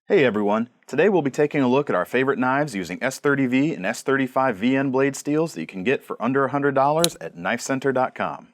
Hey everyone, today we'll be taking a look at our favorite knives using S30V and S35VN blade steels that you can get for under $100 at KnifeCenter.com.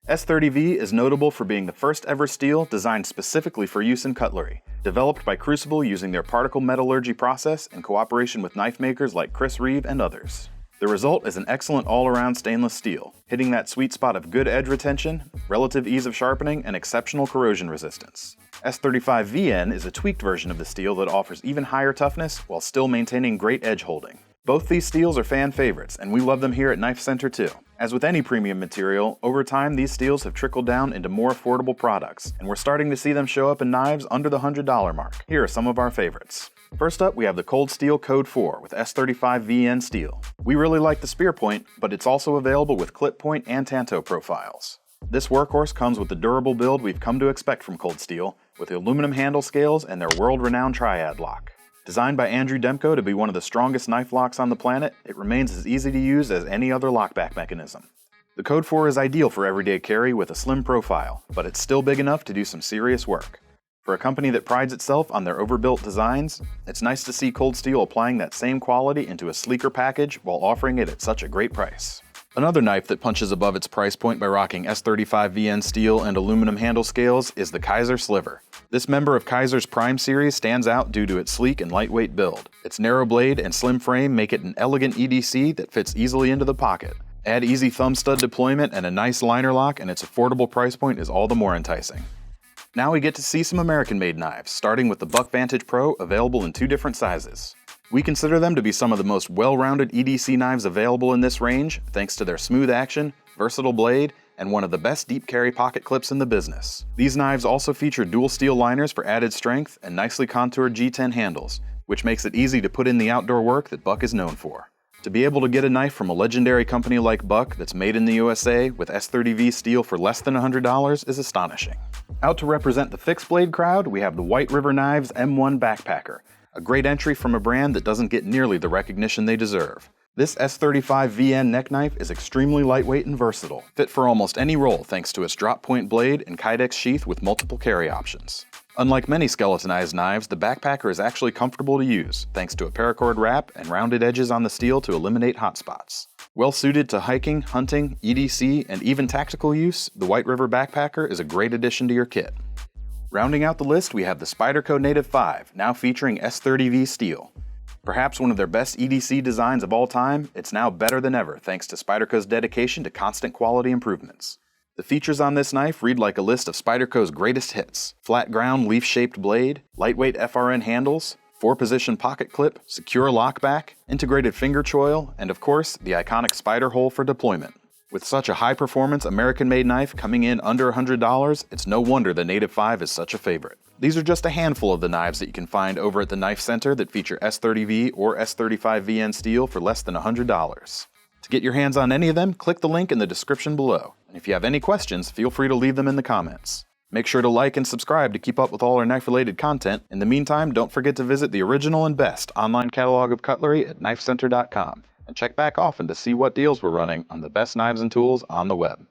S30V is notable for being the first ever steel designed specifically for use in cutlery, developed by Crucible using their Particle Metallurgy process in cooperation with knife makers like Chris Reeve and others. The result is an excellent all-around stainless steel, hitting that sweet spot of good edge retention, relative ease of sharpening, and exceptional corrosion resistance. S35VN is a tweaked version of the steel that offers even higher toughness while still maintaining great edge holding. Both these steels are fan favorites, and we love them here at KnifeCenter too. As with any premium material, over time these steels have trickled down into more affordable products, and we're starting to see them show up in knives under the $100 mark. Here are some of our favorites. First up, we have the Cold Steel Code 4 with S35VN steel. We really like the spear point, but it's also available with clip point and tanto profiles. This workhorse comes with the durable build we've come to expect from Cold Steel, with the aluminum handle scales and their world-renowned triad lock. Designed by Andrew Demko to be one of the strongest knife locks on the planet, it remains as easy to use as any other lockback mechanism. The Code 4 is ideal for everyday carry with a slim profile, but it's still big enough to do some serious work. For a company that prides itself on their overbuilt designs, it's nice to see Cold Steel applying that same quality into a sleeker package while offering it at such a great price. Another knife that punches above its price point by rocking S35VN steel and aluminum handle scales is the Kaiser Sliver. This member of Kaiser's Prime series stands out due to its sleek and lightweight build. Its narrow blade and slim frame make it an elegant EDC that fits easily into the pocket. Add easy thumb stud deployment and a nice liner lock, and its affordable price point is all the more enticing. Now we get to see some American-made knives, starting with the Buck Vantage Pro, available in 2 different sizes. We consider them to be some of the most well-rounded EDC knives available in this range, thanks to their smooth action, versatile blade, and one of the best deep carry pocket clips in the business. These knives also feature dual steel liners for added strength and nicely contoured G10 handles, which makes it easy to put in the outdoor work that Buck is known for. To be able to get a knife from a legendary company like Buck that's made in the USA with S30V steel for less than $100 is astonishing. Out to represent the fixed blade crowd, we have the White River Knives M1 Backpacker, a great entry from a brand that doesn't get nearly the recognition they deserve. This S35VN neck knife is extremely lightweight and versatile, fit for almost any role thanks to its drop point blade and Kydex sheath with multiple carry options. Unlike many skeletonized knives, the Backpacker is actually comfortable to use, thanks to a paracord wrap and rounded edges on the steel to eliminate hot spots. Well suited to hiking, hunting, EDC, and even tactical use, the White River Backpacker is a great addition to your kit. Rounding out the list, we have the Spyderco Native 5, now featuring S30V steel. Perhaps one of their best EDC designs of all time, it's now better than ever thanks to Spyderco's dedication to constant quality improvements. The features on this knife read like a list of Spyderco's greatest hits: flat ground leaf-shaped blade, lightweight FRN handles, 4-position pocket clip, secure lockback, integrated finger choil, and of course, the iconic spider hole for deployment. With such a high-performance American-made knife coming in under $100, it's no wonder the Native 5 is such a favorite. These are just a handful of the knives that you can find over at the KnifeCenter that feature S30V or S35VN steel for less than $100. To get your hands on any of them, click the link in the description below. And if you have any questions, feel free to leave them in the comments. Make sure to like and subscribe to keep up with all our knife-related content. In the meantime, don't forget to visit the original and best online catalog of cutlery at KnifeCenter.com. And check back often to see what deals we're running on the best knives and tools on the web.